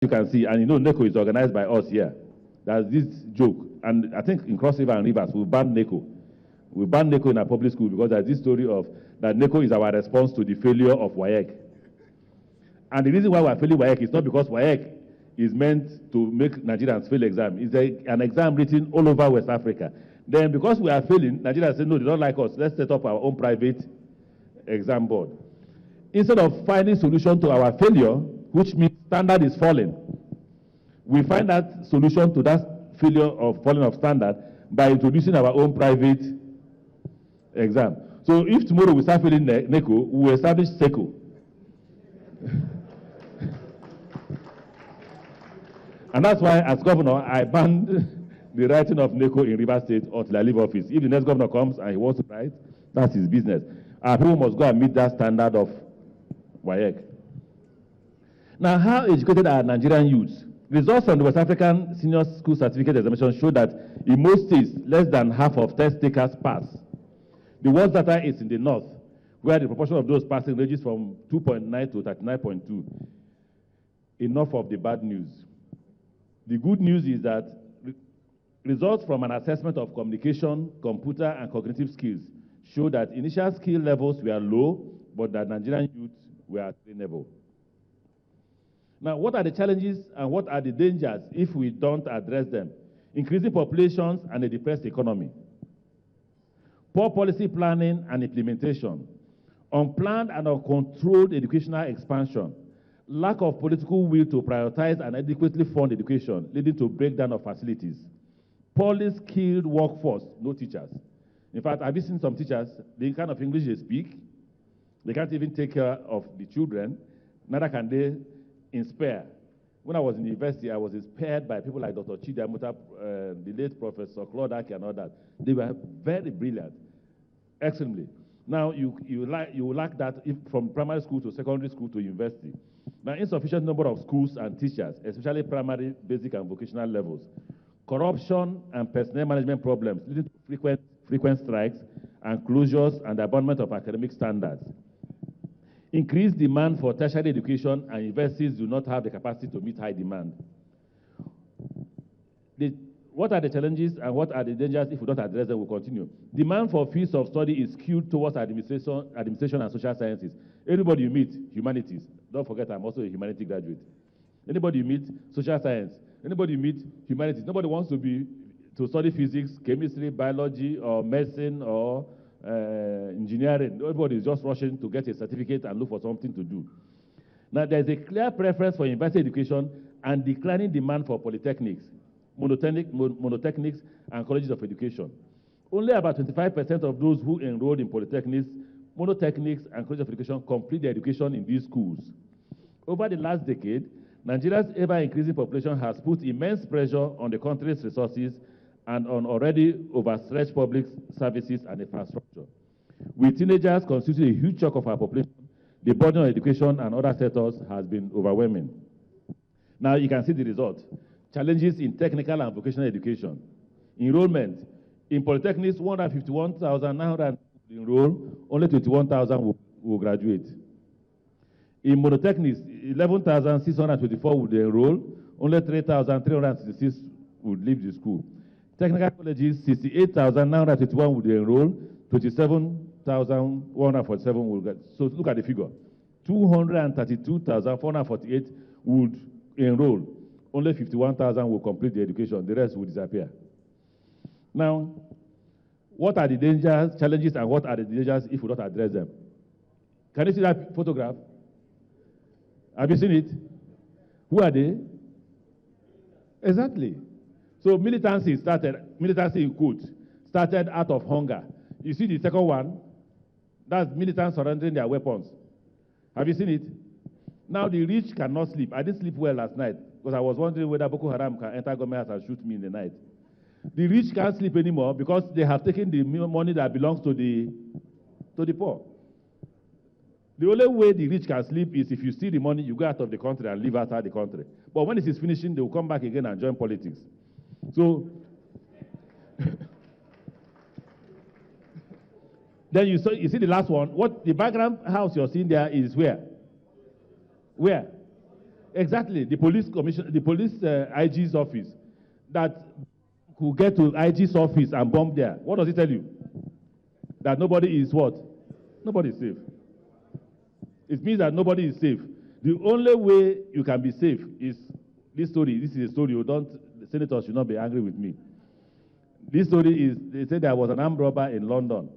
you can see, and you know NECO is organized by us here. There's this joke, and I think in Cross River and Rivers, we banned NECO. We banned NECO in our public school because there's this story of that NECO is our response to the failure of WAEC. And the reason why we're failing WAEC is not because WAEC is meant to make Nigerians fail exam. It's an exam written all over West Africa. Then because we are failing, Nigerians say, no, they don't like us. Let's set up our own private exam board. Instead of finding solution to our failure, which means standard is falling, we find that solution to that failure of falling of standard by introducing our own private exam. So if tomorrow we start failing NECO, we will establish SECO. And that's why, as governor, I banned the writing of NECO in Rivers State until I leave office. If the next governor comes and he wants to write, that's his business. Our people must go and meet that standard of WAEC. Now, how educated are Nigerian youths? Results from the West African Senior School Certificate Examination show that in most states, less than half of test takers pass. The worst data is in the north, where the proportion of those passing ranges from 2.9 to 39.2. Enough of the bad news. The good news is that results from an assessment of communication, computer, and cognitive skills show that initial skill levels were low, but that Nigerian youth were trainable. Now, what are the challenges and what are the dangers if we don't address them? Increasing populations and a depressed economy. Poor policy planning and implementation. Unplanned and uncontrolled educational expansion. Lack of political will to prioritize and adequately fund education, leading to breakdown of facilities. Poorly skilled workforce, no teachers. In fact, I've seen some teachers, the kind of English they speak, they can't even take care of the children, neither can they inspire. When I was in university, I was inspired by people like Dr. Chidi Amuta, the late Professor Claude Aki and all that. They were very brilliant, extremely. Now, you lack that from primary school to secondary school to university. Now, insufficient number of schools and teachers, especially primary, basic, and vocational levels. Corruption and personnel management problems leading to frequent strikes and closures and abandonment of academic standards. Increased demand for tertiary education, and universities do not have the capacity to meet high demand. What are the challenges and what are the dangers if we don't address them? We'll continue. Demand for fields of study is skewed towards administration and social sciences. Anybody you meet, humanities. Don't forget, I'm also a humanities graduate. Anybody you meet, social science. Anybody you meet, humanities. Nobody wants to study physics, chemistry, biology, or medicine, or engineering. Everybody is just rushing to get a certificate and look for something to do. Now, there's a clear preference for university education and declining demand for polytechnics, monotechnics, and colleges of education. Only about 25% of those who enrolled in polytechnics, monotechnics, and colleges of education complete their education in these schools. Over the last decade, Nigeria's ever-increasing population has put immense pressure on the country's resources and on already overstretched public services and infrastructure. With teenagers constituting a huge chunk of our population, the burden on education and other sectors has been overwhelming. Now you can see the result. Challenges in technical and vocational education. Enrollment. In polytechnics, 151,900 enroll, only 21,000 will graduate. In monotechnics, 11,624 would enroll, only 3,366 would leave the school. Technical colleges, 68,921 would enroll, 27,147 will get. So look at the figure. 232,448 would enroll. Only 51,000 will complete the education. The rest will disappear. Now, what are the dangers, challenges, and what are the dangers if we don't address them? Can you see that photograph? Have you seen it? Who are they? Exactly. So militancy in quotes, started out of hunger. You see the second one? That's militants surrendering their weapons. Have you seen it? Now the rich cannot sleep. I didn't sleep well last night because I was wondering whether Boko Haram can enter government house and shoot me in the night. The rich can't sleep anymore because they have taken the money that belongs to the poor. The only way the rich can sleep is if you steal the money, you go out of the country and live outside the country. But when it is finishing, they will come back again and join politics. So, then you see the last one. What the background house you're seeing there is where? Where? Exactly, the police commission, the police IG's office that could get to IG's office and bomb there. What does it tell you? That nobody is what? Nobody is safe. It means that nobody is safe. The only way you can be safe is this story. This is a story. You don't, the senators should not be angry with me. This story is, they said there was an armed robber in London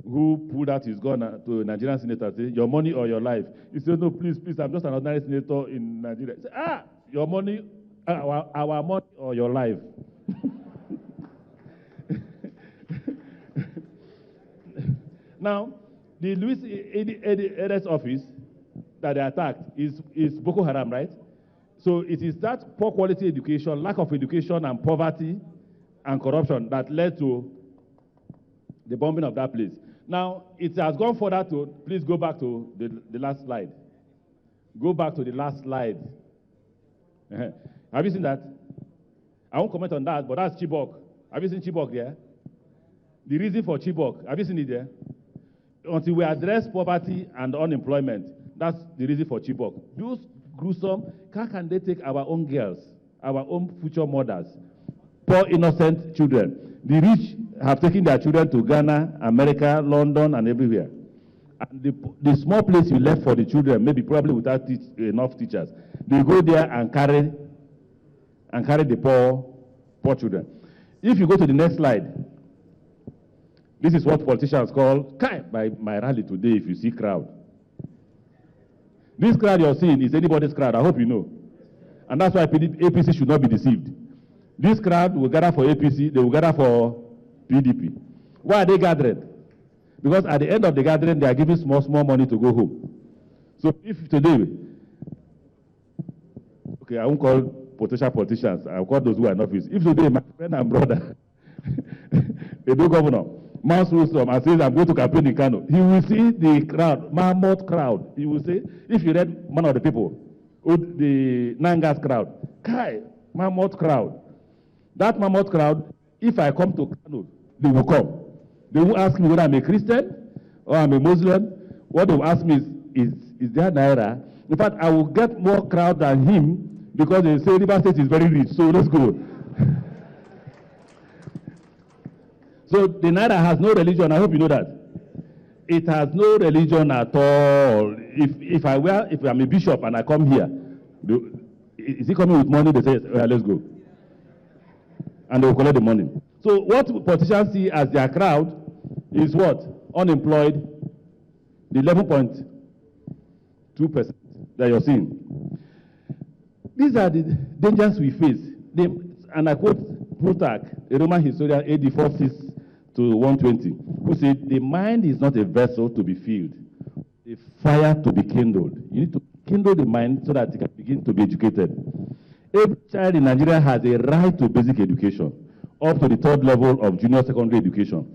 who pulled out his gun to a Nigerian senator and said, your money or your life? He said, no, please, please, I'm just an ordinary senator in Nigeria. He said, your money, our money or your life? Now, the Luis Edes office that they attacked is Boko Haram, right? So it is that poor quality education, lack of education and poverty and corruption that led to the bombing of that place. Now, it has gone further to, please go back to the last slide. Go back to the last slide. Have you seen that? I won't comment on that, but that's Chibok. Have you seen Chibok there? The reason for Chibok, have you seen it there? Until we address poverty and unemployment, that's the reason for Chibok. Those gruesome, how can they take our own girls, our own future mothers, poor innocent children? The rich have taken their children to Ghana, America, London, and everywhere. And the small place you left for the children, maybe probably without enough teachers, they go there and carry the poor children. If you go to the next slide, this is what politicians call, by my rally today, if you see crowd. This crowd you're seeing is anybody's crowd, I hope you know. And that's why APC should not be deceived. This crowd will gather for APC, they will gather for PDP. Why are they gathering? Because at the end of the gathering, they are giving small money to go home. So if today, okay, I won't call potential politicians, I'll call those who are in office. If today, my friend and brother, the new governor, mounts Rostom and says, I'm going to campaign in Kano, he will see the crowd, mammoth crowd. He will say, if you read one of the people, the Nangas crowd, mammoth crowd. That mammoth crowd, if I come to Kano, they will come. They will ask me whether I'm a Christian or I'm a Muslim. What they will ask me is there Naira? In fact, I will get more crowd than him because they say Rivers State is very rich, so let's go. So the Naira has no religion. I hope you know that. It has no religion at all. If I'm a bishop and I come here, is he coming with money? They say, well, let's go. And they will collect the money. So what politicians see as their crowd is what? Unemployed, the 11.2% that you're seeing. These are the dangers we face. And I quote Plutarch, a Roman historian, AD 46 to 120, who said, the mind is not a vessel to be filled, a fire to be kindled. You need to kindle the mind so that it can begin to be educated. Every child in Nigeria has a right to basic education, up to the third level of junior secondary education.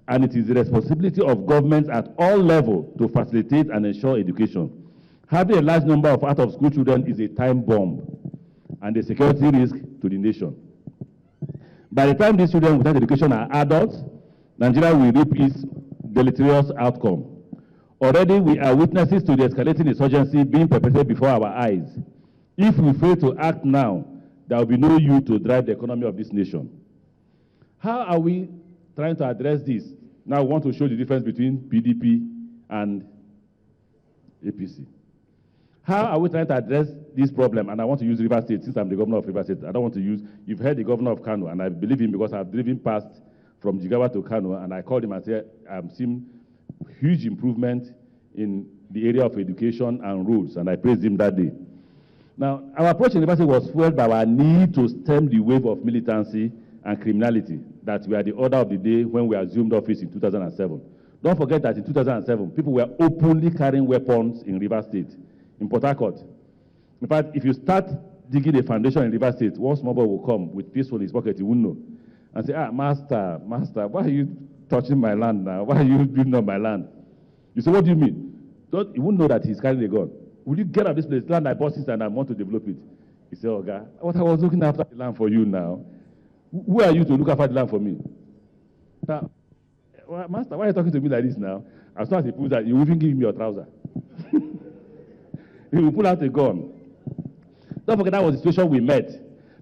And it is the responsibility of governments at all levels to facilitate and ensure education. Having a large number of out-of-school children is a time bomb and a security risk to the nation. By the time these children without education are adults, Nigeria will reap its deleterious outcome. Already, we are witnesses to the escalating insurgency being perpetrated before our eyes. If we fail to act now, there will be no youth to drive the economy of this nation. How are we trying to address this? Now we want to show the difference between PDP and APC. How are we trying to address this problem? And I want to use Rivers State, since I'm the governor of Rivers State. I don't want to use, you've heard the governor of Kano, and I believe him because I've driven past from Jigawa to Kano, and I called him and said, I'm seeing huge improvement in the area of education and roads, and I praised him that day. Now, our approach in Rivers State was fueled by our need to stem the wave of militancy and criminality that were the order of the day when we assumed office in 2007. Don't forget that in 2007, people were openly carrying weapons in Rivers State, in Port Harcourt. In fact, if you start digging a foundation in Rivers State, one small boy will come with pistol in his pocket, he won't know, and say, master, why are you touching my land now? Why are you building on my land? You say, what do you mean? He won't know that he's carrying a gun. Will you get out of this place, land I bought this and I want to develop it? He said, Oga, what I was looking after the land for you now. Who are you to look after the land for me? Now, master, why are you talking to me like this now? As soon as he pulls out, you will even give me your trouser. He will pull out a gun. Don't forget that was the situation we met.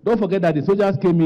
Don't forget that the soldiers came in